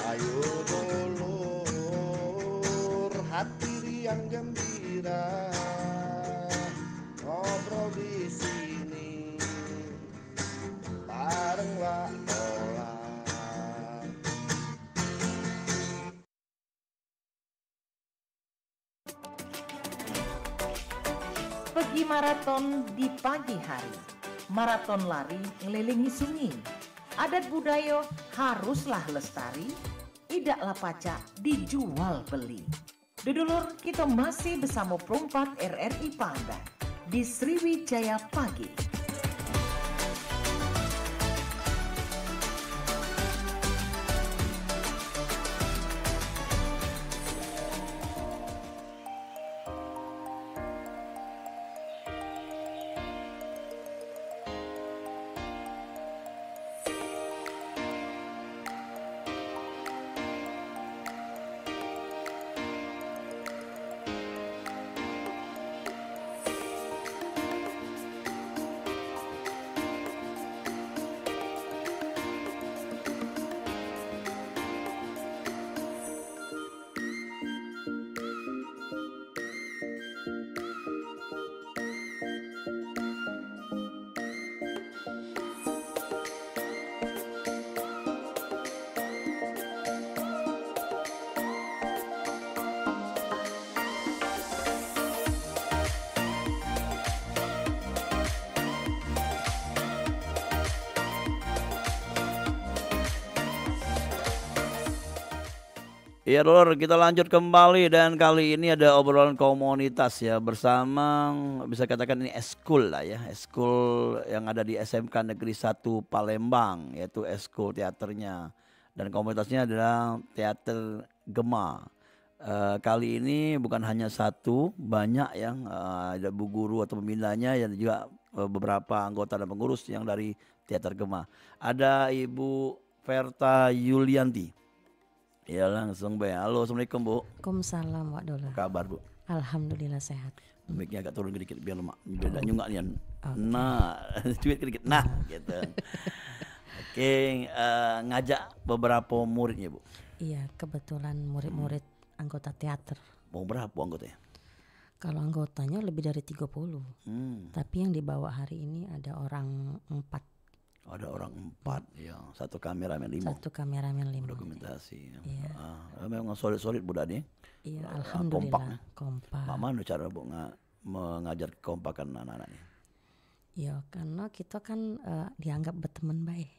Ayo dulur, hati riang gembira, ngobrol di sini bareng Wak Dola. Pergi maraton di pagi hari, maraton lari ngelilingi sungai. Adat budaya haruslah lestari, idaklah pacak dijual beli. Dudulur, kita masih bersama perempat RRI Pandan di Sriwijaya Pagi. Iya Lur, kita lanjut kembali dan kali ini ada obrolan komunitas ya bersama bisa katakan ini eskul lah ya, eskul yang ada di SMK Negeri 1 Palembang yaitu eskul teaternya dan komunitasnya adalah teater Gema. Kali ini bukan hanya satu, banyak yang ada bu guru atau pembinanya dan juga beberapa anggota dan pengurus yang dari teater Gema. Ada Ibu Verta Yulianti. Ya langsung be. Halo, assalamualaikum Bu. Waalaikumsalam Wak Dola. Apa kabar Bu? Alhamdulillah sehat. Mic-nya agak turun sedikit biar lemak. Biar tak nyungak nian. Nah, cuit sedikit. Nah, gitu. Oke, ngajak beberapa muridnya Bu. Iya, kebetulan murid-murid anggota teater. Mau berapa anggotanya? Kalau anggotanya lebih dari 30. Tapi yang dibawa hari ini ada orang 4. Ada orang 4 ya, satu kameramen 5. Satu kameramen 5. Dokumentasi. Iya. Memang solid-solid budak ni. Iya, alhamdulillah. Kompak. Mak mana cara Bu mengajar kekompakan anak-anak ni? Ya, karena kita kan dianggap berteman baik.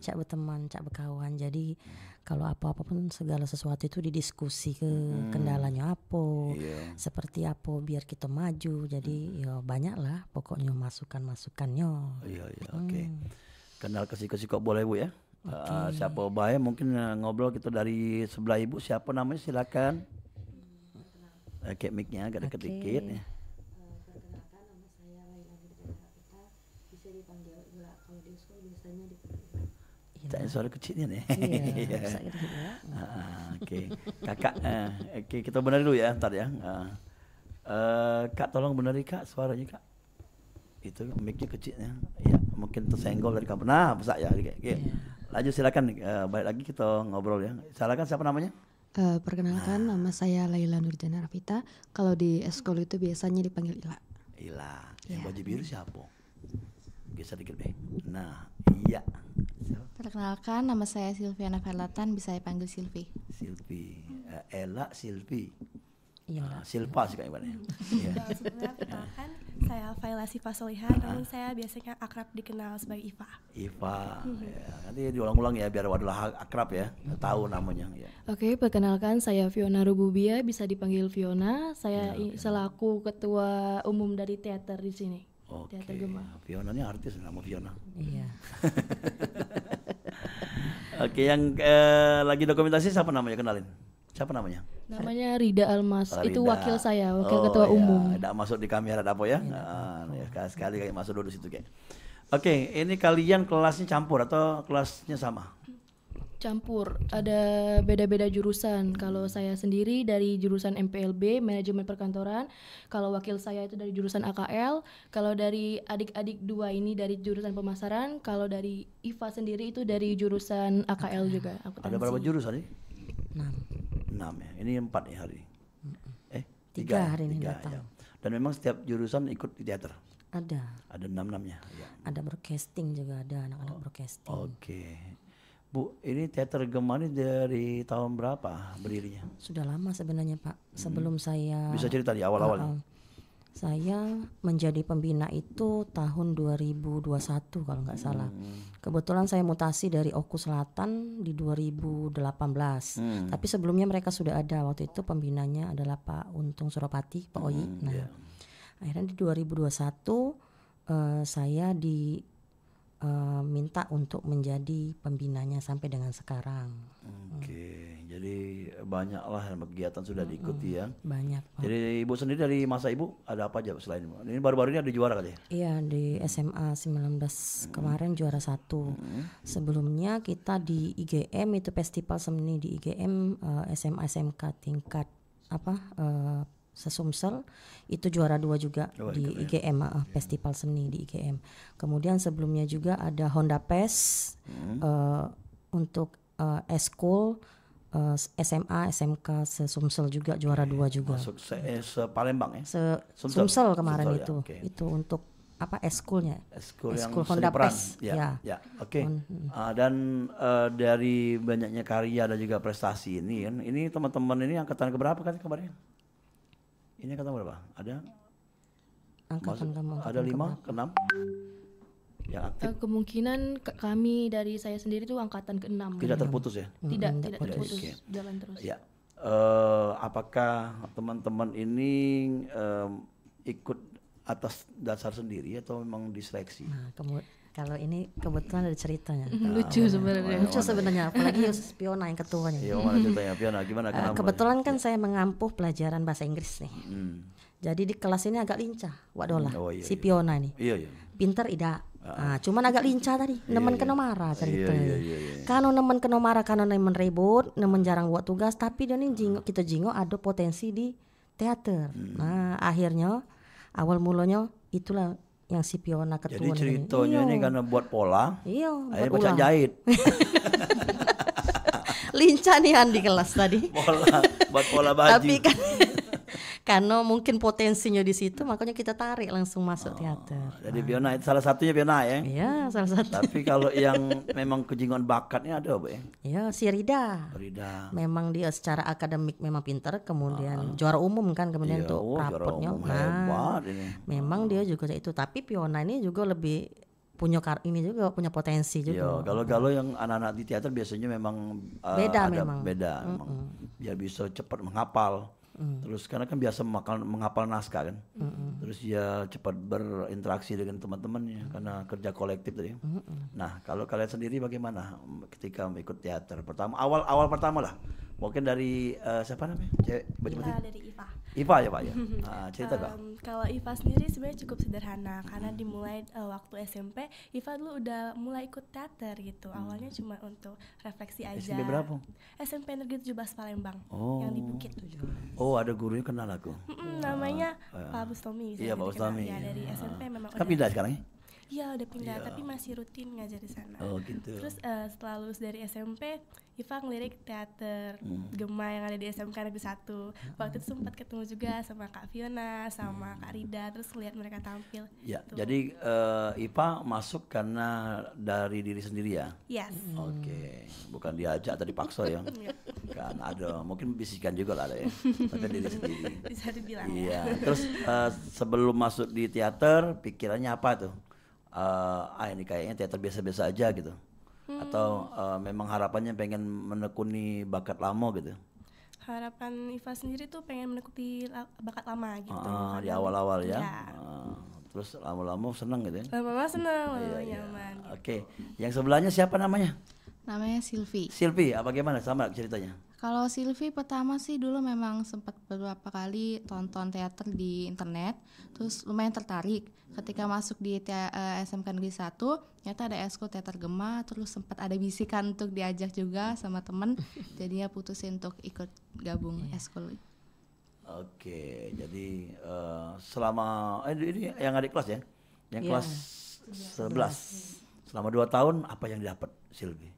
Cak berteman, cak berkawan. Jadi kalau apa-apa pun segala sesuatu itu didiskusi ke kendalanya apa, seperti apa biar kita maju. Jadi ya banyak lah pokoknya masukan-masukannya. Iya, oke. Kenal kasih-kasih kok boleh Bu ya. Siapa baik mungkin ngobrol kita dari sebelah Ibu. Siapa namanya silakan. Kayak mic-nya agak dekat dikit ya. Perkenalkan nama saya Laila Nurjana Rafita. Bisa dipanggil Ila. Kalau di sekolah biasanya dipanggil Ila. Suara kecilnya nih. Iya, bisa gitu ya. Oke. Kakak oke kita benar dulu ya ntar ya. Kak tolong benari Kak suaranya Kak. Itu mic-nya kecilnya. Ya, mungkin tersenggol dari kamu. Nah, besar ya. Oke. Lanjut silakan balik lagi kita ngobrol ya. Silakan siapa namanya? Perkenalkan nama saya Laila Nurjana Rafita. Kalau di eskol itu biasanya dipanggil Ila. Ila. Yang baju biru siapa? Bisa dikit deh. Nah, iya. Perkenalkan nama saya Silviana Ferlatan, bisa dipanggil Silvi. Silvi. Ella Silvi. Iya. Silpa sih kayaknya. Sebelumnya perkenalkan saya Faila Sifa Soliha, namun saya biasanya akrab dikenal sebagai Iva. Iva, ya, nanti diulang-ulang ya biar adalah akrab ya, tahu namanya. Ya. Oke, perkenalkan saya Fiona Rububia, bisa dipanggil Fiona. Saya selaku ketua umum dari teater di sini. Oke. Teater Gema. Fiona ini artis nama Fiona. Iya. Oke, yang lagi dokumentasi siapa namanya kenalin? Siapa namanya? Namanya Rida Almas. Itu Rida. wakil saya, wakil ketua umum. Tidak masuk di kamera apa ya? Sekali kayak masuk dulu situ kayak. Oke, ini kalian kelasnya campur atau kelasnya sama? Campur, ada beda-beda jurusan. Kalau saya sendiri dari jurusan MPLB, manajemen perkantoran. Kalau wakil saya itu dari jurusan AKL. Kalau dari adik-adik dua ini dari jurusan pemasaran. Kalau dari IFA sendiri itu dari jurusan AKL juga. Ada berapa jurusan nih? 6. 6 ya. Ini 4 ya hari. 3 hari ini tiga, datang. ya. Dan memang setiap jurusan ikut di teater. Ada 6-6-nya. Ya. ada broadcasting juga, ada anak-anak broadcasting. Oke. Bu, ini teater Gema ini dari tahun berapa berdirinya? Sudah lama sebenarnya Pak. Sebelum saya Bisa cerita di awal-awal. Saya menjadi pembina itu tahun 2021 kalau nggak salah. Kebetulan saya mutasi dari Oku Selatan di 2018. Tapi sebelumnya mereka sudah ada. Waktu itu pembinanya adalah Pak Untung Suropati, Pak Oyi. Nah, akhirnya di 2021 saya minta untuk menjadi pembinanya sampai dengan sekarang. Oke, jadi banyaklah kegiatan sudah diikuti ya. Banyak Pak. Jadi Ibu sendiri dari masa Ibu ada apa aja selain ini baru-baru ini ada juara kali ya? Iya, di SMA 19 kemarin juara 1. Sebelumnya kita di IGM itu festival seni di IGM SMA SMK tingkat Sesumsel itu juara 2 juga di IGM festival seni di IGM. Kemudian sebelumnya juga ada Honda Fest untuk eskul SMA SMK Sesumsel juga juara 2 juga. Masuk Palembang ya? Sumsel kemarin Sumsel, itu. ya, okay. Itu untuk eskulnya. Eskul yang Honda seni peran. Fest. Ya. Oke. Dan dari banyaknya karya dan juga prestasi ini kan, ini teman-teman ini angkatan keberapa kan kabarnya? Ini angkatan berapa? Ada? Angkatan kamu Ada 5 ke 6 yang aktif. Kemungkinan kami dari saya sendiri itu angkatan ke-6. Tidak terputus ya? Tidak terputus, Oke. jalan terus. Ya. Apakah teman-teman ini ikut atas dasar sendiri atau memang diseleksi? Nah, kalau ini kebetulan ada ceritanya. Lucu sebenarnya. Lucu sebenarnya, apalagi Piona yang ketuanya. Iya, mana ceritanya Piona? Gimana kenapa? Kebetulan kan saya mengampuh pelajaran bahasa Inggris nih. Jadi di kelas ini agak lincah, Wadola. Si Piona ini. Iya. Pinter ida. Cuman agak lincah tadi, nemen kena marah ceritanya. Kano nemen kena marah, kano nemen ribut, nemen jarang buat tugas, tapi dia nih kita jingok ada potensi di teater. Nah, akhirnya awal mulanya itulah yang si Piona ketua. Jadi ceritanya ini karena buat pola. Iya, Akhirnya baca jahit. Lincah nih di kelas tadi. Buat pola baju. Tapi kan karena mungkin potensinya di situ, makanya kita tarik langsung masuk teater. Jadi Piona itu salah satunya Piona ya. Iya, salah satu. Tapi kalau yang memang kejingan bakatnya ada apa ya? Iya, si Rida. Memang dia secara akademik memang pintar, kemudian juara umum kan, kemudian untuk rapotnya. Memang dia juga itu. Tapi Piona ini juga lebih punya ini juga punya potensi juga. Kalau yang anak-anak di teater biasanya memang beda. Biar bisa cepat menghafal. Terus karena kan biasa menghafal naskah kan. Terus dia cepat berinteraksi dengan teman-temannya karena kerja kolektif tadi. Nah, kalau kalian sendiri bagaimana ketika ikut teater? Awal pertama lah. Mungkin dari siapa namanya? Kita dari IPA. IPA ya Pak ya. Cerita Kak. Kalau IPA sendiri sebenarnya cukup sederhana karena dimulai waktu SMP, IPA dulu udah mulai ikut teater gitu. Awalnya cuma untuk refleksi aja. SMP berapa? SMP Negeri 17 Palembang yang di Bukit. Oh, ada gurunya kenal aku. Namanya Pak Bustomi. Iya, Pak Bustomi. Ya, dari SMP memang kan pindah sekarang ya? Iya udah pindah, tapi masih rutin ngajar di sana. Oh gitu. Terus setelah lulus dari SMP, Iva ngelirik teater Gema yang ada di SMK Negeri 1. Waktu itu sempat ketemu juga sama Kak Fiona, sama Kak Rida, terus lihat mereka tampil. Ya, jadi Iva masuk karena dari diri sendiri ya? Yes. Oke, bukan diajak atau dipaksa ya? Kan ada, mungkin bisikan juga lah ada ya, tapi dari sendiri. Bisa dibilang. Iya. Terus sebelum masuk di teater, pikirannya apa tuh? Ini kayaknya teater biasa-biasa aja gitu, atau memang harapannya pengen menekuni bakat lama gitu? Harapan Iva sendiri tuh pengen menekuni bakat lama gitu. Di awal-awal ya. Terus lama-lama seneng gitu ya? Lama-lama seneng, nyaman. Oke, yang sebelahnya siapa namanya? Namanya Silvi. Silvi, bagaimana sama ceritanya? Kalau Silvi pertama sih dulu memang sempat beberapa kali tonton teater di internet, terus lumayan tertarik. Ketika masuk di SMK Negeri 1, ternyata ada eskul teater Gema, terus sempat ada bisikan untuk diajak juga sama temen, jadinya putusin untuk ikut gabung eskul. Oke, jadi selama ini yang adik kelas ya, yang Iya, kelas 11, selama 2 tahun apa yang didapat Silvi?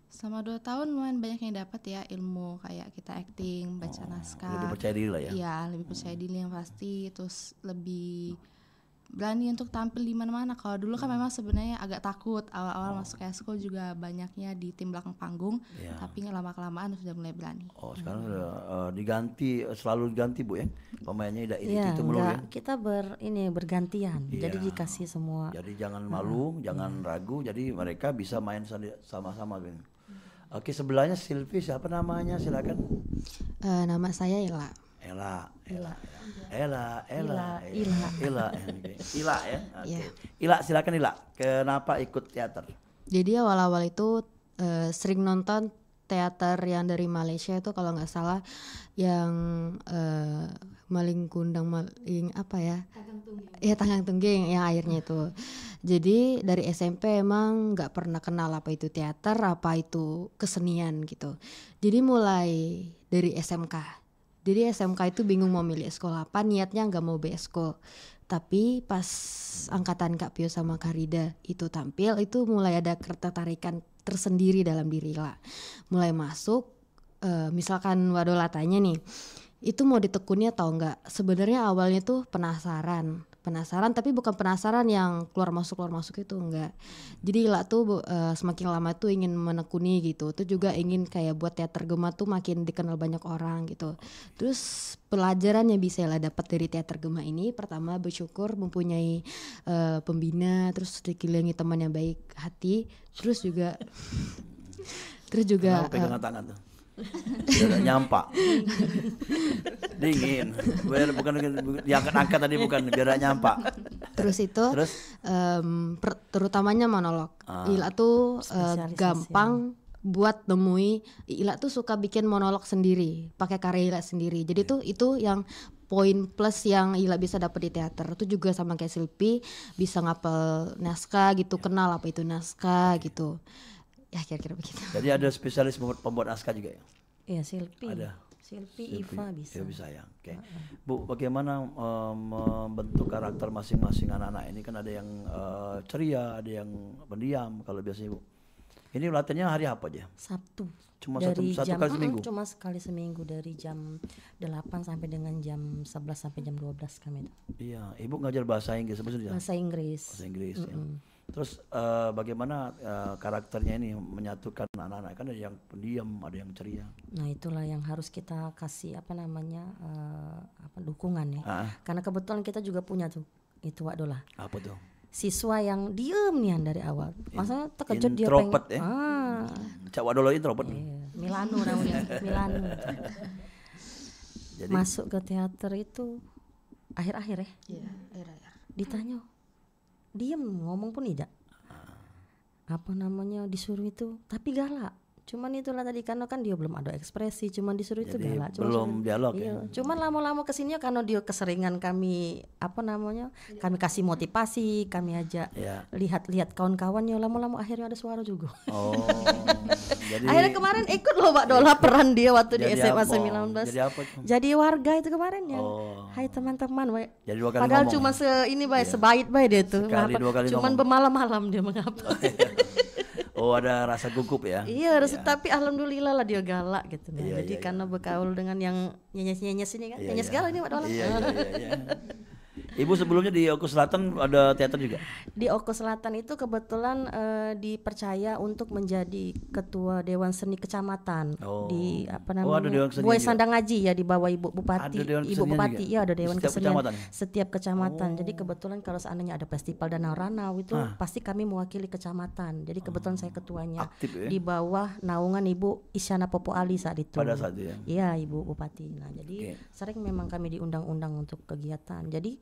Selama 2 tahun lumayan banyak yang dapat ya, ilmu kayak kita acting, baca naskah. Lebih percaya diri lah ya. Iya, lebih percaya diri yang pasti, terus lebih berani untuk tampil di mana-mana. Kalau dulu kan memang sebenarnya agak takut awal-awal masuk eskul juga banyaknya di tim belakang panggung, Iya. tapi lama-kelamaan sudah mulai berani. Oh sekarang udah diganti, selalu diganti Bu ya, pemainnya tidak Iya, itu melulu ya. enggak, kita bergantian. Jadi Iya. dikasih semua. Jadi jangan malu, jangan ragu, jadi mereka bisa main sama-sama. Ben. Oke, sebelahnya Silvi, siapa namanya? Silakan. Nama saya Ila. Ela. Ila. Ila ya. Oke. Iya. Ila, silakan Ila. Kenapa ikut teater? Jadi awal-awal itu sering nonton teater yang dari Malaysia itu kalau nggak salah yang Maling Kundang Maling apa ya? Tanggang Tungging yang akhirnya itu. Jadi dari SMP emang nggak pernah kenal apa itu teater, apa itu kesenian gitu. Jadi mulai dari SMK. Jadi SMK itu bingung mau milih sekolah apa, niatnya nggak mau besko. Tapi pas angkatan Kak Pio sama Kak Rida itu tampil, itu mulai ada ketertarikan tersendiri dalam diri lah. Mulai masuk, misalkan Wadola tanya nih, itu mau ditekuni atau enggak? Sebenarnya awalnya tuh penasaran tapi bukan penasaran yang keluar masuk itu enggak. Jadi Ila tuh semakin lama tuh ingin menekuni gitu. Itu juga ingin kayak buat teater Gema tuh makin dikenal banyak orang gitu. Terus pelajaran yang bisa Ila dapat dari teater Gema ini, pertama bersyukur mempunyai pembina, terus dikelilingi teman yang baik hati, terus juga Kenapa pegangan tangan tuh? Biar nyampak. Dingin. Biar bukan diangkat-angkat tadi, bukan biar nyampak. Terus itu terutamanya monolog. Ila tuh gampang buat nemui. Ila tuh suka bikin monolog sendiri, pakai karya Ila sendiri. Jadi tuh itu yang poin plus yang Ila bisa dapat di teater. Itu juga sama kayak Silvi, bisa ngapel naskah gitu, kenal apa itu naskah gitu. Ya kira-kira begitu. Jadi ada spesialis pembuat naskah juga ya? Iya, Silvi. Ada. Silvi, Iva bisa. Ya bisa ya. Oke. Bu, bagaimana membentuk karakter masing-masing anak-anak ini? Kan ada yang ceria, ada yang pendiam kalau biasanya Bu. Ini latihannya hari apa aja? Sabtu. Cuma dari satu jam, kali seminggu? Cuma sekali seminggu dari jam 8 sampai dengan jam 11 sampai jam 12 kami itu. Iya, Ibu ngajar bahasa Inggris sebenarnya? Bahasa Inggris. Bahasa Inggris ya. Terus bagaimana karakternya ini menyatukan anak-anak? Kan ada yang pendiam, ada yang ceria. Nah itulah yang harus kita kasih dukungan ya. Karena kebetulan kita juga punya tuh itu Wadola. Apa tuh? Siswa yang diem nih dari awal. Maksudnya terkejut dia introvert pengen. Cak Wadola introvert. Iya. Milano namanya. Milano. Jadi, masuk ke teater itu akhir-akhir ya. Iya, akhir-akhir. Ditanya diem ngomong pun tidak. Disuruh itu tapi galak. Cuman itulah tadi karena kan dia belum ada ekspresi, cuman disuruh itu jadi galak. belum dialog iya. ya. Cuman lama-lama kesini karena dia keseringan kami kami kasih motivasi, kami ajak lihat-lihat kawan-kawannya, lama-lama akhirnya ada suara juga. Oh. Jadi akhirnya kemarin ikut loh Mbak Dola peran dia waktu di SMA apa? 19. Jadi apa? Jadi warga itu kemarin ya. Hai teman-teman, baik. Jadi 2 kali Padahal ngomong. cuma sebaik baik dia tuh. Sekali, 2 kali cuman ngomong. bermalam-malam dia mengapa. Oh, ada rasa gugup ya? Iya, tapi alhamdulillah lah dia galak gitu. Iya, Jadi iya, karena bergaul dengan yang nyenyes-nyenyes ini kan. Nyenyes segala ini Mbak Dola. Iya. Ibu sebelumnya di Oku Selatan ada teater juga? Di Oku Selatan itu kebetulan dipercaya untuk menjadi ketua Dewan Seni Kecamatan di ada Dewan Seni Buai juga? Sandang Ngaji ya di bawah Ibu Bupati. Ada Dewan Ibu Kesenian Bupati juga? ya ada Dewan Setiap Kesenian kecamatan? setiap kecamatan. Jadi kebetulan kalau seandainya ada festival Danau Ranau itu pasti kami mewakili kecamatan. Jadi kebetulan saya ketuanya. Aktif ya? Di bawah naungan Ibu Isyana Popo Ali saat itu. Pada saat itu ya? Iya, Ibu Bupati. Nah, jadi sering memang kami diundang-undang untuk kegiatan. Jadi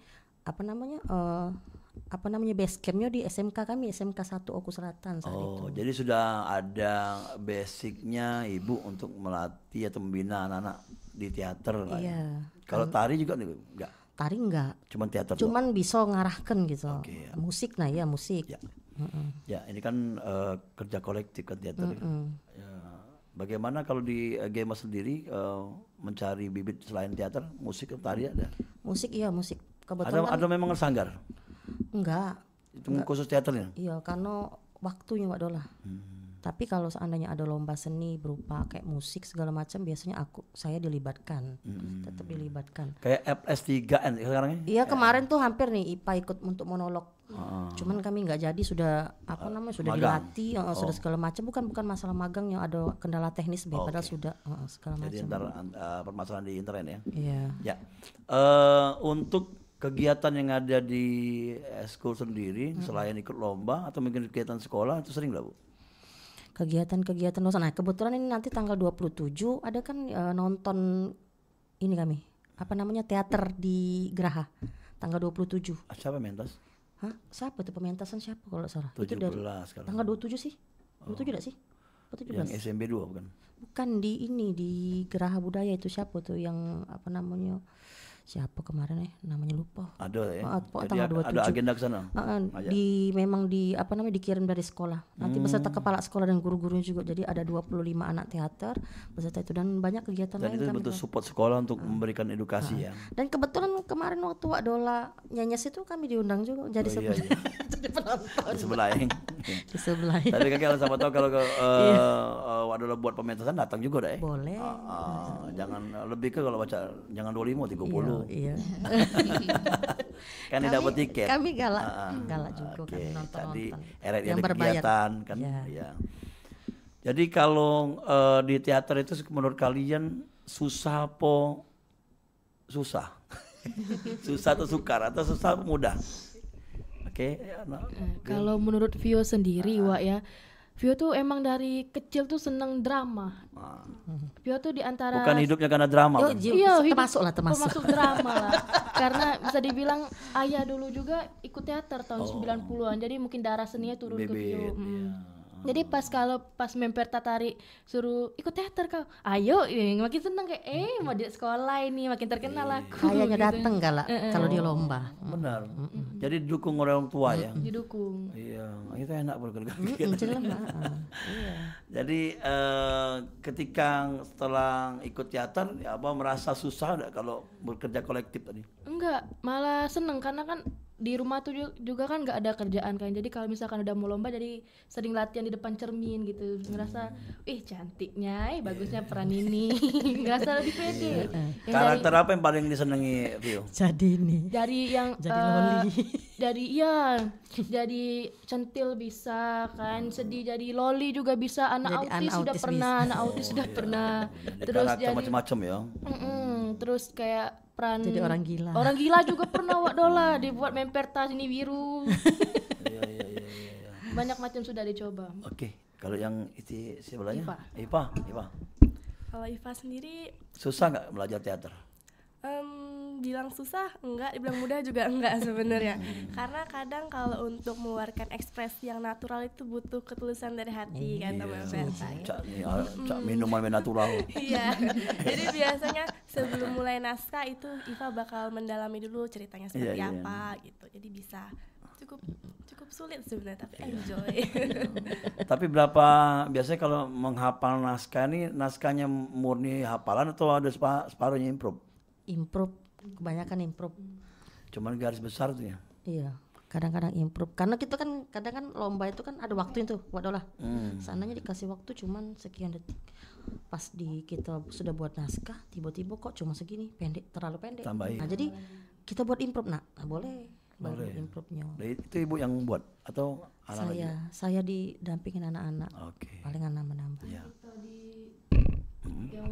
apa namanya base campnya di SMK kami, SMK 1 Oku Selatan saat itu. Jadi sudah ada basicnya ibu untuk melatih atau membina anak-anak di teater lah ya. Iya. Kalau tari juga enggak, Tari enggak, cuman teater doang. cuman bisa ngarahkan gitu. Oke, ya. Musik nah ya musik. Ya. Ya, ini kan kerja kolektif kan teater. Ya. Bagaimana kalau di Gema sendiri mencari bibit selain teater, musik atau tari ada? Musik iya musik. Kebetulan Ada memang sanggar? enggak. Itu khusus teaternya? Iya, karena waktunya Wak Dola. Tapi kalau seandainya ada lomba seni berupa kayak musik segala macam, biasanya saya dilibatkan, tetap dilibatkan. Kayak FS3N sekarang ya? Iya kemarin tuh hampir nih IPA ikut untuk monolog. Cuman kami nggak jadi, sudah apa namanya sudah magang. dilatih, sudah segala macam. Bukan masalah magang yang ada kendala teknis, padahal sudah segala Jadi macam. permasalahan di internet ya? Iya. Ya. Untuk kegiatan yang ada di school sendiri, selain ikut lomba atau mungkin kegiatan sekolah, itu sering nggak Bu? Kegiatan dosen. Nah, kebetulan ini nanti tanggal 27 ada kan nonton ini kami. Apa namanya teater di Geraha. Tanggal 27. Siapa mentas? Hah? Siapa itu pementasan siapa kalau salah? 17 Itu dari sekarang. tanggal 27 sih. 27 enggak sih? 17. Yang SMB 2 bukan? Bukan di ini di Geraha Budaya itu siapa tuh yang apa namanya? Siapa kemarin namanya lupa. Ada ya. Jadi ada tanggal 27. agenda ke sana. Memang apa namanya dikirim dari sekolah. Nanti beserta kepala sekolah dan guru-gurunya juga. Jadi ada 25 anak teater beserta itu dan banyak kegiatan Dan lain itu kami bentuk buat. support sekolah untuk memberikan edukasi ya. Dan kebetulan kemarin waktu Wak Dola nyanyias itu kami diundang juga jadi Oh, iya. jadi penonton Di sebelah ya. di sebelah. Tapi kan kalau sama tahu kalau Wadola buat pementasan datang juga dah ya. Boleh. Jangan lebih ke kalau baca jangan 25 30. Iya. Kan tidak dapat tiket. Kami galak juga Oke, kami nonton. tadi eret yang ada berbayar. kegiatan kan. Ya. Ya. Jadi kalau di teater itu menurut kalian susah apa susah? Susah atau sukar atau susah atau mudah? Oke. Kalau menurut Vio sendiri Wak ya, Vio tuh emang dari kecil tuh seneng drama. Vio tuh diantara Bukan hidupnya karena drama. Yo, kan? Iya, termasuk drama lah. Karena bisa dibilang ayah dulu juga ikut teater tahun 90-an. Jadi mungkin darah seninya turun ke Vio. Jadi pas Memperta Tari suruh ikut teater kau, ayo, makin seneng kayak mau di sekolah ini makin terkenal aku. kayaknya gitu. dateng galak kalau dia lomba. Benar. Jadi didukung orang tua ya. Didukung. Iya, itu enak bergerak. Iya. Jadi ketika setelah ikut teater, ya apa merasa susah enggak kalau bekerja kolektif tadi? Enggak, malah seneng karena kan di rumah tuh juga kan nggak ada kerjaan kan. Jadi kalau misalkan udah mau lomba jadi sering latihan di depan cermin gitu. Ngerasa bagusnya, bagusnya peran ini. Ngerasa lebih pede. Yang Karakter apa yang paling disenangi Vio? Jadi ini. dari yang Jadi loli. jadi centil bisa kan, sedih jadi loli juga bisa, anak Jadi autis anak sudah autis pernah, bisa. anak autis sudah pernah. Jadi Terus karakter jadi macam-macam ya. terus kayak peran Jadi orang gila. Orang gila juga pernah Wak Dola dibuat Memperta sini biru. Iya. Banyak macam sudah dicoba. Oke, kalau yang itu sebelahnya? Ipa. Ipa. Kalau Iva sendiri Susah nggak belajar teater? bilang susah enggak, dibilang mudah juga enggak sebenarnya. Karena kadang kalau untuk mengeluarkan ekspresi yang natural itu butuh ketulusan dari hati kata Mbak Berta. Cak minuman natural. Iya. Jadi biasanya sebelum mulai naskah itu Iva bakal mendalami dulu ceritanya seperti apa gitu. Jadi bisa cukup sulit sebenarnya tapi enjoy. Tapi biasanya kalau menghafal naskah ini naskahnya murni hafalan atau ada separuhnya improv? Improv, kebanyakan improv. Cuman garis besar tuh ya. Iya, kadang-kadang improv. Karena kita kan kadang kan lomba itu kan ada waktu itu, Wak Dola. Seandainya dikasih waktu cuman sekian detik. Pas kita sudah buat naskah, tiba-tiba kok cuma segini, terlalu pendek. Tambahin. Nah, jadi kita buat improv. Nah, boleh. Baru improvnya. Itu ibu yang buat atau anak-anak? Saya didampingin anak-anak. Oke. Paling nambah-nambah. Ya. Yang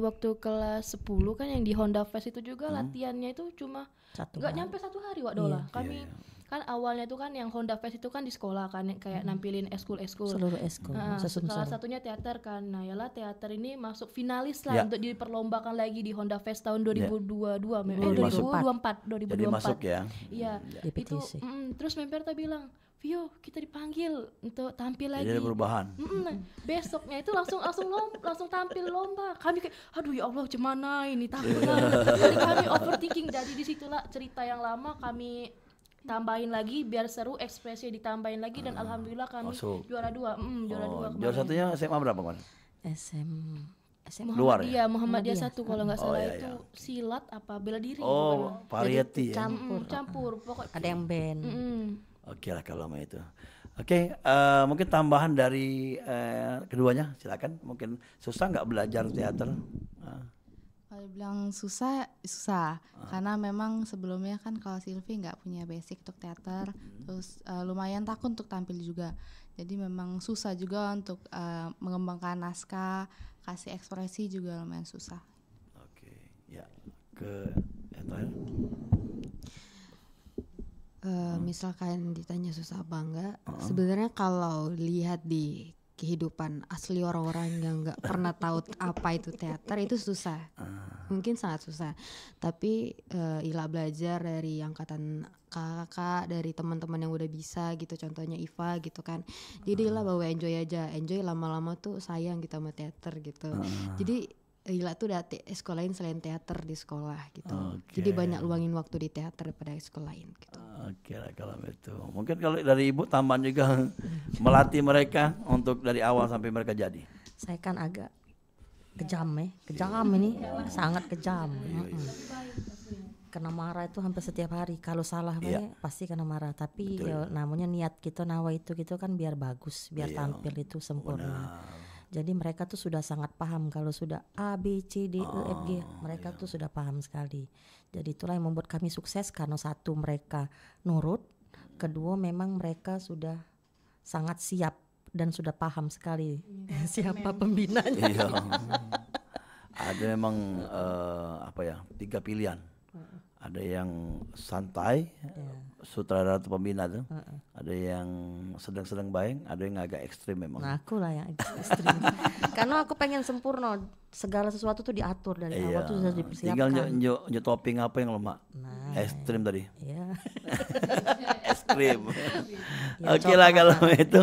waktu kelas 10 kan yang di Honda Fest itu juga latihannya itu cuma nggak nyampe 1 hari Wak Dola. Kami kan awalnya tuh kan yang Honda Fest itu kan di sekolah kan yang kayak nampilin eskul. Seluruh eskul. Nah, salah satunya teater kan. Nah, yalah teater ini masuk finalis lah untuk diperlombakan lagi di Honda Fest tahun 2022. 2024. Jadi masuk ya. Iya. Itu terus Memperta bilang, "Vio, kita dipanggil untuk tampil lagi." Jadi ada perubahan. Besoknya itu langsung tampil lomba. Kami kayak, aduh ya Allah, gimana ini takut lah. Jadi kami overthinking. Jadi disitulah cerita yang lama kami tambahin lagi biar seru, ekspresi ditambahin lagi dan alhamdulillah kami juara 2. Juara satunya SMA berapa kan? SMA Muhammadiyah 1 kalau nggak salah itu silat apa bela diri. Variety ya. Campur. Pokoknya ada yang band. Oke lah kalau itu. Oke, mungkin tambahan dari keduanya, silakan. Mungkin susah nggak belajar teater? Kalau bilang susah, karena memang sebelumnya kan kalau Silvi nggak punya basic untuk teater, terus lumayan takut untuk tampil juga. Jadi memang susah juga untuk mengembangkan naskah, kasih ekspresi juga lumayan susah. Oke, ya ke yang terakhir. Misalkan ditanya susah apa enggak, sebenarnya kalau lihat di kehidupan asli orang-orang yang nggak pernah tahu apa itu teater itu susah, mungkin sangat susah. Tapi Ila belajar dari angkatan kakak, dari teman-teman yang udah bisa gitu, contohnya Iva gitu kan. Jadi Ila bawa enjoy aja, enjoy lama-lama tuh sayang gitu sama teater gitu. Jadi Ila tuh udah sekolah lain selain teater di sekolah gitu. Jadi banyak luangin waktu di teater daripada sekolah lain gitu. Oke lah kalau itu. Mungkin kalau dari Ibu tambahan juga melatih mereka untuk dari awal sampai mereka jadi. Saya kan agak kejam ini, sangat kejam. Kena marah itu hampir setiap hari. Kalau salah pasti kena marah. Tapi ya, namanya niat kita nawa itu gitu kan biar bagus, biar tampil itu sempurna. Jadi mereka tuh sudah sangat paham kalau sudah A, B, C, D, E, F, G. Mereka tuh sudah paham sekali. Jadi itulah yang membuat kami sukses karena satu mereka nurut. Kedua memang mereka sudah sangat siap dan sudah paham sekali siapa pembinanya. Iya. Ada memang 3 pilihan. Ada yang santai, sutradara atau pembina tuh. Ada yang sedang-sedang baik, ada yang agak ekstrim memang. Nah aku lah yang ekstrim. Karena aku pengen sempurna, segala sesuatu tuh diatur dari awal tuh sudah dipersiapkan. Tinggal nyo topping apa yang lemah. Ekstrim tadi. Iya. Ekstrim. Oke lah kalau itu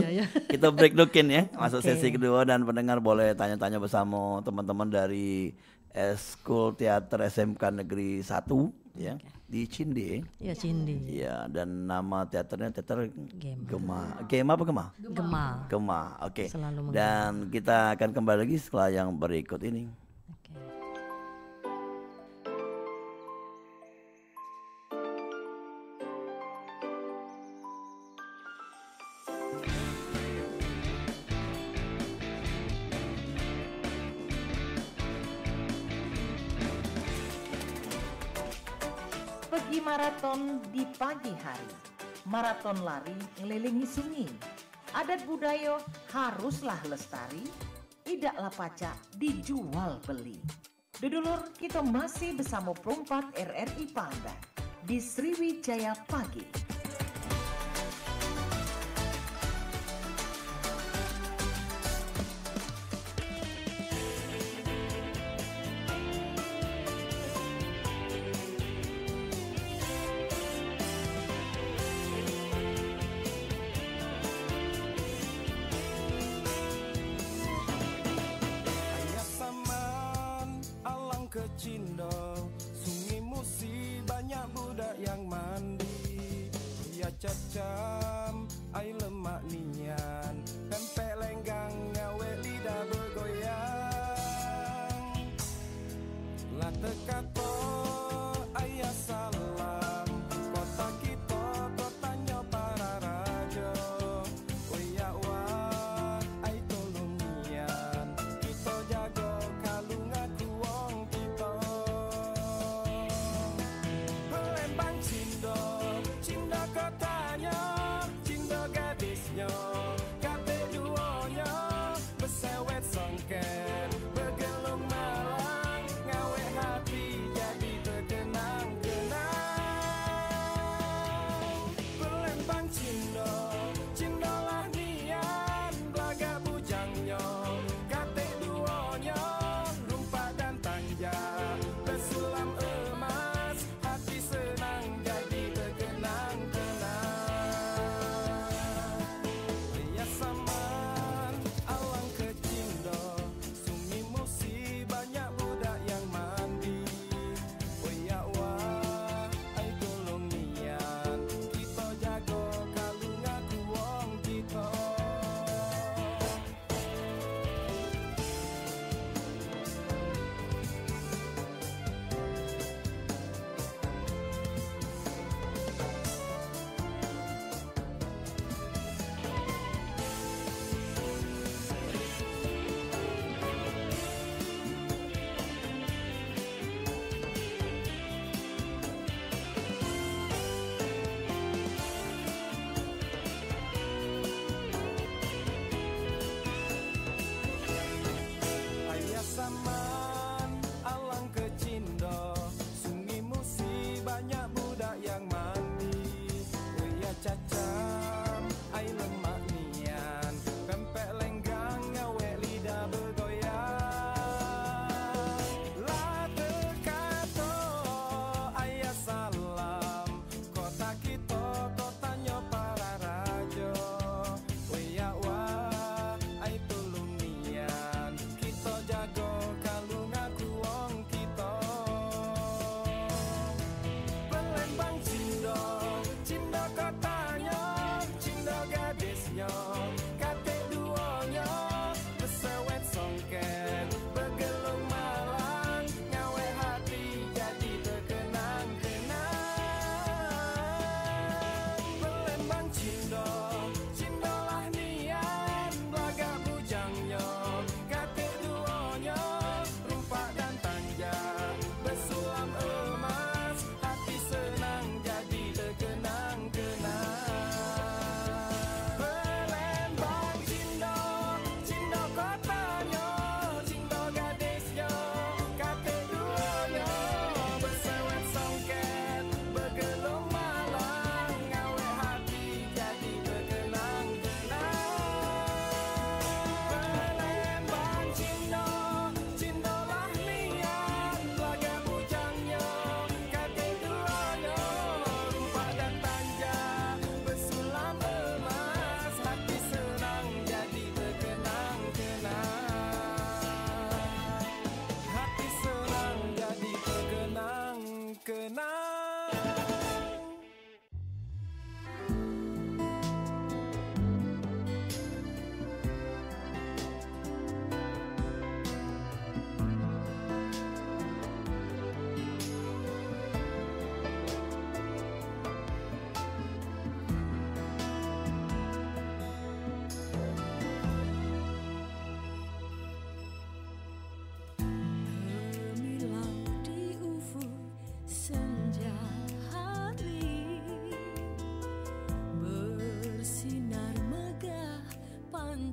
kita break dulu ya. Masuk sesi kedua dan pendengar boleh tanya-tanya bersama teman-teman dari Eskul Teater SMK Negeri 1 ya di Cinde. Ya Cinde. Ya dan nama teaternya teater Gema apa Gema? Gema. Oke. Dan kita akan kembali lagi setelah yang berikut ini. Pergi maraton di pagi hari. Maraton lari ngelilingi sungai. Adat budaya haruslah lestari. Idaklah pacak dijual beli. Dudulur kita masih bersama Perumpat RRI Panda di Sriwijaya Pagi. Cindo, sungai Musi banyak budak yang mandi. Ya cacam, ai lemak nian, pempek lenggang ngawe lidah bergoyang. La tekato ayah salam, kota kita kotanya para raja. Oya wa ai tolong nian, kita jago kalung aku wong. Palembang Cindo, Cindo kotanya.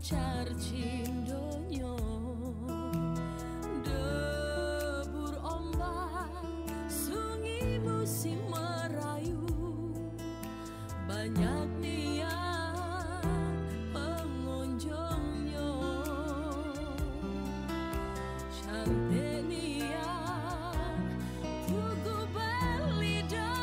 lancar cindonyo debur ombak sungi musim merayu banyak niat pengunjungnya cantik niat tugu berlidah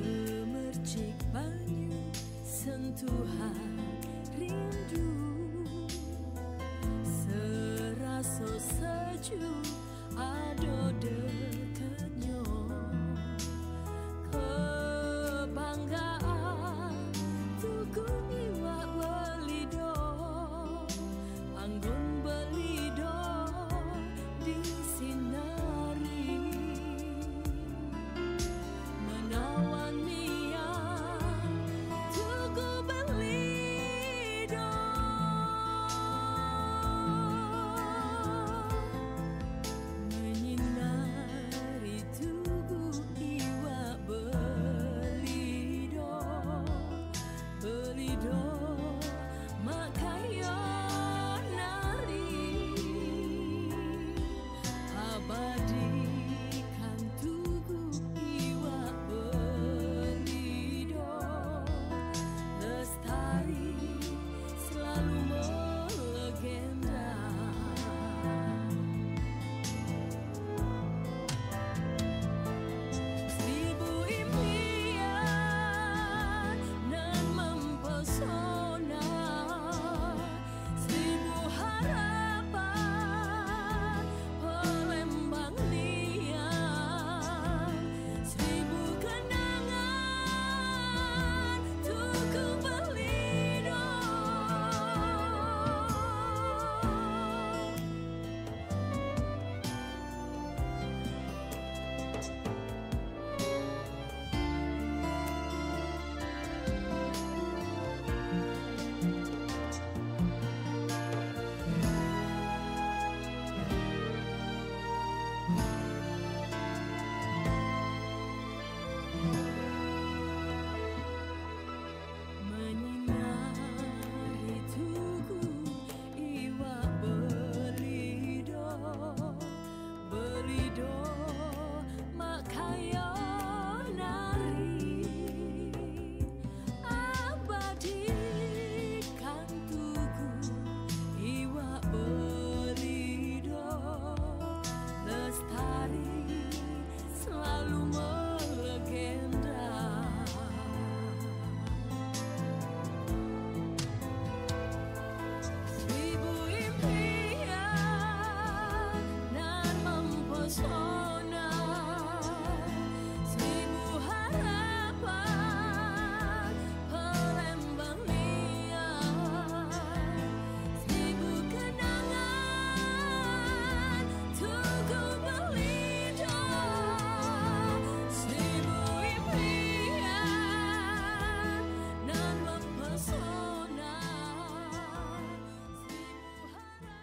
gemercik banyu sentuhan rindu serasa sejuk ado dekatnya kebanggaan tugu iwak belido anggun belido disinari menawan niat tugu belido menyinari tugu iwak belido belido makaya nari abadikan tugu iwak belido lestari selalu melegenda seribu impian nan mempesona seribu harapan pelembang niat seribu kenangan tugu belido menyinari tugu iwak belido belido makaya nari abadikan tugu iwak belido lestari selalu melegenda seribu impian nan mempesona seribu harapan pelembang niat seribu kenangan tugu belido seribu impian nan mempesona seribu harapan.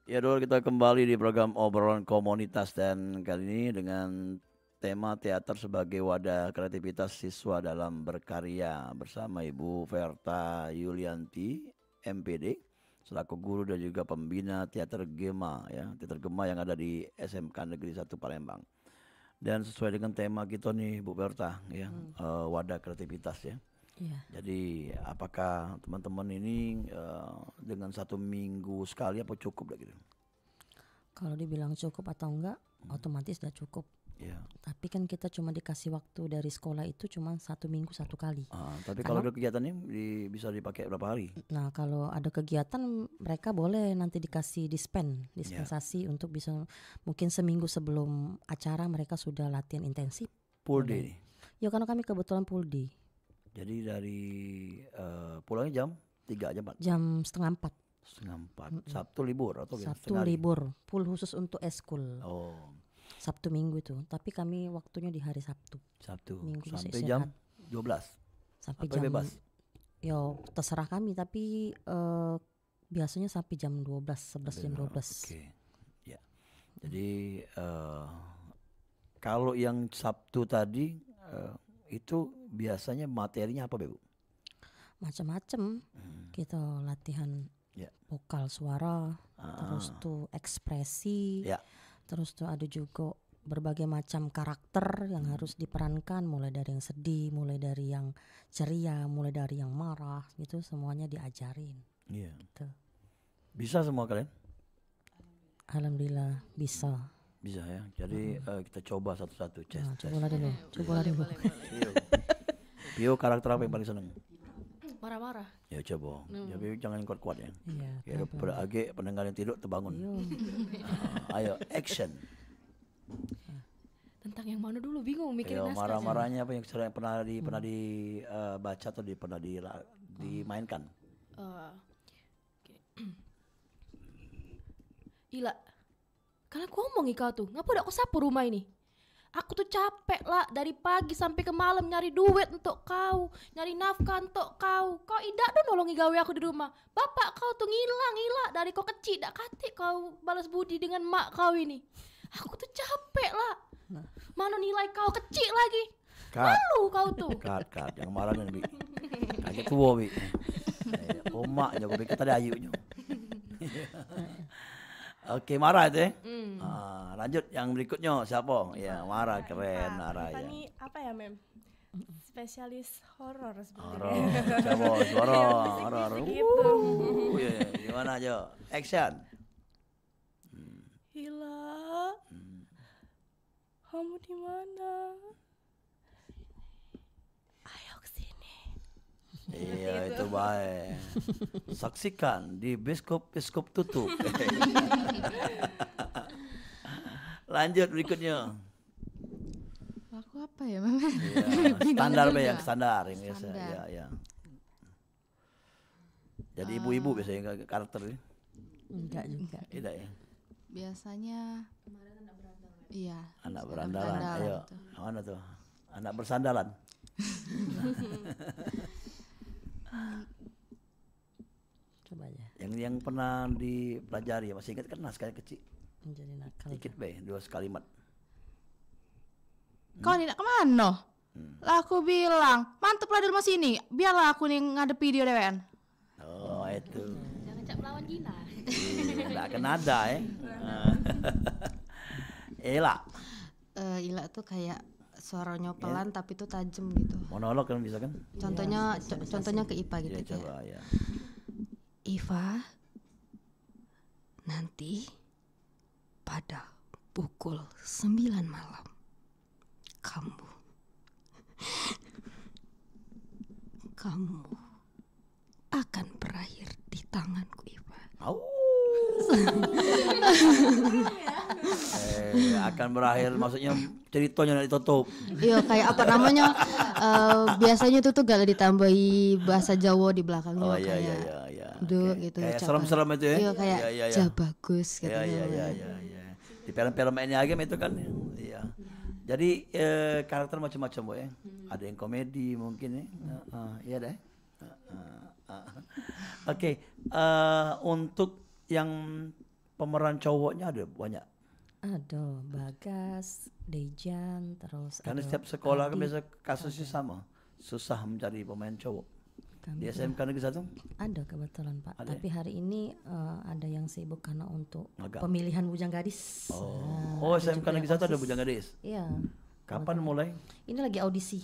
Ya dulu kita kembali di program obrolan komunitas dan kali ini dengan tema teater sebagai wadah kreativitas siswa dalam berkarya bersama Ibu Verta Yulianti MPD selaku guru dan juga pembina teater Gema ya, teater Gema yang ada di SMK Negeri 1 Palembang. Dan sesuai dengan tema kita nih Bu Verta ya, wadah kreativitas ya. Iya. Jadi apakah teman-teman ini dengan 1 minggu sekali apa cukup lah gitu? Kalau dibilang cukup atau enggak, otomatis sudah cukup. Ya. Tapi kan kita cuma dikasih waktu dari sekolah itu cuma 1 minggu 1 kali. Tapi kalau ada kegiatan ini bisa dipakai berapa hari? Nah kalau ada kegiatan mereka boleh nanti dikasih dispensasi untuk bisa mungkin seminggu sebelum acara mereka sudah latihan intensif. Full day nih? Ya karena kami kebetulan full day. Jadi dari pulangnya jam 3 jam 4? Jam setengah 4. Setengah 4. Sabtu libur atau Sabtu libur, full khusus untuk eskul. Oh. Sabtu Minggu itu, tapi kami waktunya di hari Sabtu. Minggu sampai jam 12. Sampai apa jam bebas. Yo terserah kami, tapi biasanya sampai jam 12, 11 jam 12. Oke. Ya. Jadi kalau yang Sabtu tadi itu biasanya materinya apa, Bu? Macam-macam. Kita latihan vokal suara, terus tuh ekspresi. Terus tuh ada juga berbagai macam karakter yang harus diperankan, mulai dari yang sedih, mulai dari yang ceria, mulai dari yang marah, gitu semuanya diajarin. Iya. Gitu. Bisa semua kalian? Alhamdulillah bisa. Bisa ya. Jadi kita coba satu-satu Cobalah dulu. Pio karakter apa yang paling seneng? Marah-marah. Ya coba. Tapi jangan kuat-kuat ya. Iya. Kayak agak pendengar yang tidur terbangun. Ayo action. Tentang yang mana dulu bingung mikirin naskah. Marah-marahnya apa yang sering pernah dibaca atau pernah dimainkan? Ila, kalian ngomong kau tuh, ngapa udah kau sapu rumah ini? Aku tuh capek lah dari pagi sampai ke malam nyari duit untuk kau, nyari nafkah untuk kau. Kau idak tuh nolongi gawe aku di rumah. Bapak kau tuh ngilang dari kau kecil, dak kate kau balas budi dengan mak kau ini. Aku tuh capek lah. Mana nilai kau kecil lagi? Malu kau tuh. Kat, yang marah kan Bi. Kakek tua Bi. Omaknya gue pikir tadi ayunya. Oke, marah itu ya. Lanjut yang berikutnya siapa? Ya, marah keren, marah ya. Ini apa ya, Mem? Spesialis horor sebenarnya. Horor, coba horor. Gitu. Gimana aja? Action. Hila. Kamu di mana? Ayo kesini. Iya, itu baik. Saksikan di bioskop tutup. Lanjut berikutnya. Aku apa ya, Mama? Standar yang standar yang biasa. Ya. Jadi ibu-ibu biasanya karakter ini. Enggak juga. Tidak ya. Biasanya iya. Anak berandalan. Ayo. Mana tuh? Anak bersandalan. Coba aja. Yang pernah dipelajari masih ingat kan sekali kecil. Menjadi nakal. Dikit be, 2 kalimat. Kau tidak kemana? Lah aku bilang, mantep lah di rumah sini. Biarlah aku nih ngadep video dewan. Oh itu. Jangan cak melawan Gina. Tidak akan ada ya. Ela. Ila tuh kayak suaranya pelan tapi tuh tajam gitu. Monolog kan bisa kan? Contohnya ke Ipa gitu Ya, kayak. coba ya. Iva, nanti pada pukul 9 malam kamu akan berakhir di tanganku, Iva. Akan berakhir maksudnya ceritanya ditutup. Iya kayak apa namanya biasanya tuh gak ditambahi bahasa Jawa di belakangnya Oh kayak iya. gitu. Kayak serem-serem itu ya. Iya kayak Iya. bagus gitu. Iya. Di film-film ini aja itu kan. Iya. Jadi karakter macam-macam Bu ya. Ada yang komedi mungkin ya. Iya deh. Oke, untuk yang pemeran cowoknya ada banyak. Ada Bagas, Dejan, terus Karena ada setiap sekolah kan Adit. biasa kasusnya sama. Susah mencari pemain cowok. Kami Di SMK Negeri 1? ada kebetulan Pak. Ada ya? Tapi hari ini ada yang sibuk karena untuk Magang. pemilihan bujang gadis. Oh, ada SMK juga Negeri yang 1 ada OSIS. bujang gadis. Iya. Kapan mulai? Ini lagi audisi.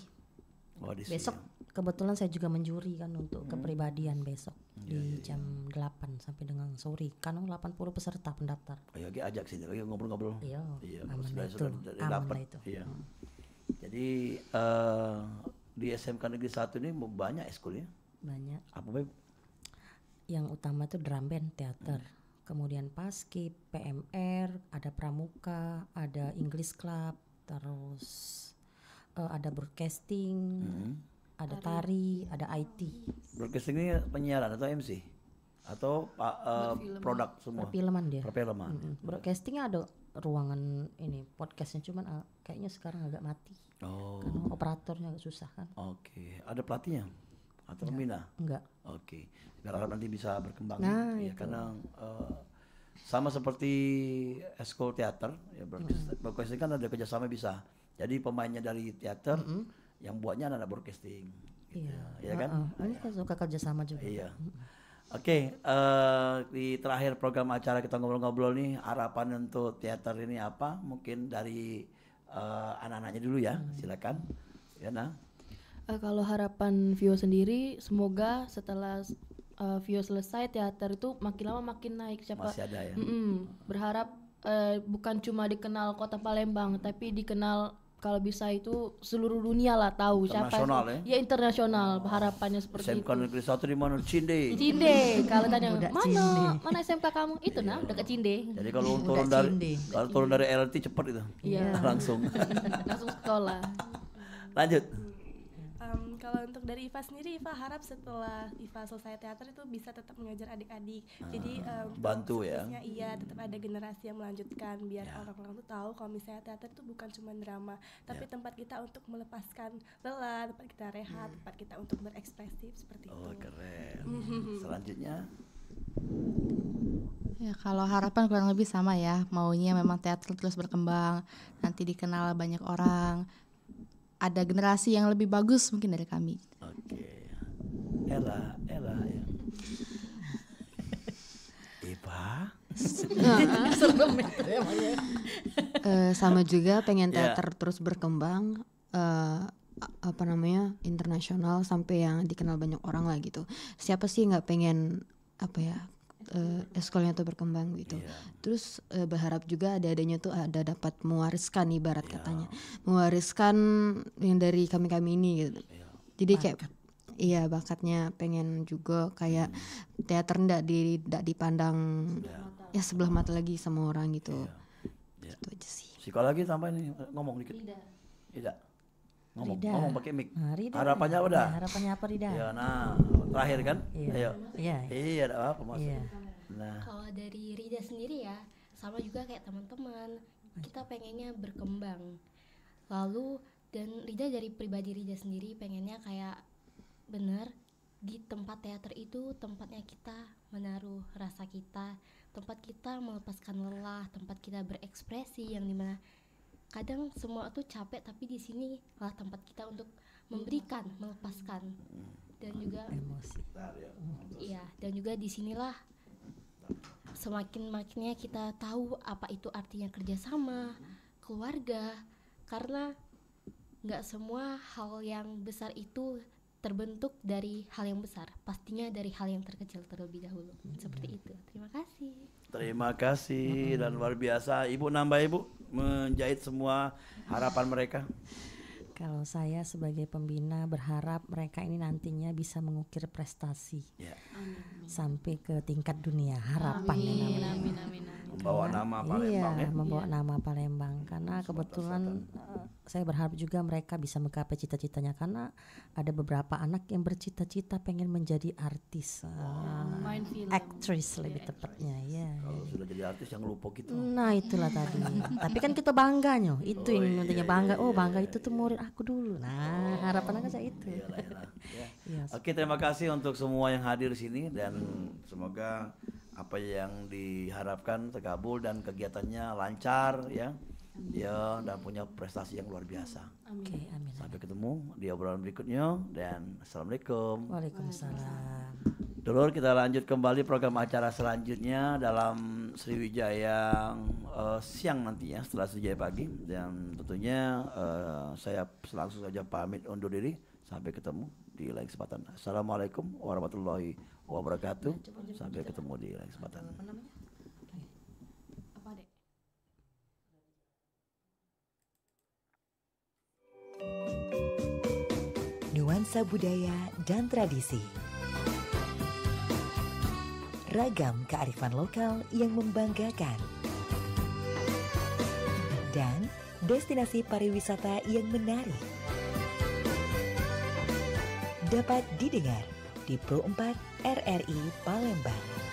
Audisi, Besok kebetulan saya juga menjuri kan untuk kepribadian besok. di jam 8 sampai dengan sore. Kan 80 peserta pendaftar. Ayo ajak sini lagi ngobrol-ngobrol. Iya, aman sudah lah itu. Aman dapat. lah itu. Iya. Jadi di SMK Negeri 1 ini banyak eskulnya. Banyak. Apa Beb? Yang utama itu drum band, teater. Kemudian paskib, PMR, ada pramuka, ada English club, terus ada broadcasting, ada tari, ada IT. Broadcasting ini penyiaran atau MC? Atau produk semua? Perfilman dia. Perfilman. Broadcastingnya ada ruangan ini podcastnya, cuman kayaknya sekarang agak mati. Oh. Karena operatornya agak susah kan. Oke. Ada pelatihnya? Atau pembina? Enggak. Oke. Biar harap nanti bisa berkembang. Nah, ya, itu. karena sama seperti eskul teater, ya broadcasting kan ada kerjasama bisa. Jadi pemainnya dari teater, yang buatnya anak broadcasting. Gitu. Iya kan? Ini kan suka kerjasama juga. Iya. Oke, di terakhir program acara kita ngobrol-ngobrol nih, harapan untuk teater ini apa? Mungkin dari anak-anaknya dulu ya, silakan. Ya, nah. Kalau harapan Vio sendiri, semoga setelah Vio selesai teater itu makin lama makin naik. Masih ada ya. Berharap bukan cuma dikenal Kota Palembang, tapi dikenal kalau bisa itu seluruh dunia lah tahu siapa. Internasional itu. Ya internasional, harapannya seperti SMK itu. Negeri 1 di mana? Cinde. Cinde, kalau tanya Budak mana Cinde. mana SMK kamu? Itu nah, dekat Cinde. Jadi kalau Budak turun dari LRT cepat itu. Iya. Langsung. Langsung sekolah. Lanjut. Kalau untuk dari Iva sendiri, Iva harap setelah Iva selesai teater itu bisa tetap mengajar adik-adik. Jadi bantu ya. seterusnya iya tetap ada generasi yang melanjutkan biar orang-orang tuh tahu kalau misalnya teater itu bukan cuma drama, tapi tempat kita untuk melepaskan lelah, tempat kita rehat, tempat kita untuk berekspresi seperti itu. Oh keren. Selanjutnya. Ya kalau harapan kurang lebih sama ya, maunya memang teater terus berkembang, nanti dikenal banyak orang, ada generasi yang lebih bagus mungkin dari kami. Oke. Ella ya. Iva. Sama juga pengen teater terus berkembang, internasional sampai yang dikenal banyak orang lah gitu. Siapa sih nggak pengen eskolnya tuh berkembang gitu. Terus berharap juga adanya tuh ada dapat mewariskan ibarat katanya, mewariskan yang dari kami ini gitu. Jadi kayak bakatnya pengen juga kayak teater ndak dipandang ya sebelah mata lagi sama orang gitu. Itu aja sih. Psikologi sampai nih ngomong dikit. Tidak. Ngomong pakai mic. Rida. Harapannya udah. Harapannya apa Rida? Ya, nah, terakhir kan? Ayo. Iya. Iya, ada apa Mas? Iya. Nah, Kalau dari Rida sendiri ya, sama juga kayak teman-teman, kita pengennya berkembang. Lalu dan Rida dari pribadi Rida sendiri pengennya kayak bener di tempat teater itu tempatnya kita menaruh rasa kita, tempat kita melepaskan lelah, tempat kita berekspresi yang dimana kadang semua tuh capek tapi di sini lah tempat kita untuk memberikan, melepaskan dan juga emosi. Iya, dan juga di sinilah semakin-makinnya kita tahu apa itu artinya kerjasama, keluarga, karena nggak semua hal yang besar itu terbentuk dari hal yang besar, pastinya dari hal yang terkecil terlebih dahulu. Seperti itu. Terima kasih. terima kasih dan luar biasa. Ibu nambah Ibu menjahit semua harapan mereka. Kalau saya sebagai pembina berharap mereka ini nantinya bisa mengukir prestasi sampai ke tingkat dunia. Harapannya namanya. Membawa nama Palembang ya. Membawa nama Palembang. Karena kebetulan saya berharap juga mereka bisa menggapai cita-citanya. Karena ada beberapa anak yang bercita-cita pengen menjadi artis, Main film. aktris lebih tepatnya. Ya. Kalau sudah jadi artis yang lupa gitu. Nah itulah tadi. Tapi kan kita bangganya. Itu yang nantinya bangga. Oh bangga itu tuh murid aku dulu. Nah harapan aku saya itu. Yes. Oke, terima kasih untuk semua yang hadir di sini dan semoga apa yang diharapkan terkabul dan kegiatannya lancar ya. Ya dan punya prestasi yang luar biasa. Oke, amin. Sampai ketemu di obrolan berikutnya dan assalamualaikum. Waalaikumsalam. Dulur, kita lanjut kembali program acara selanjutnya dalam Sriwijaya siang nanti ya setelah Sriwijaya pagi dan tentunya saya langsung saja pamit undur diri. Sampai ketemu di lain kesempatan. Assalamualaikum warahmatullahi wabarakatuh. Sampai ketemu di lain kesempatan. Apa dek? Nuansa budaya dan tradisi. Ragam kearifan lokal yang membanggakan. Dan destinasi pariwisata yang menarik. Dapat didengar di Pro 4 RRI Palembang.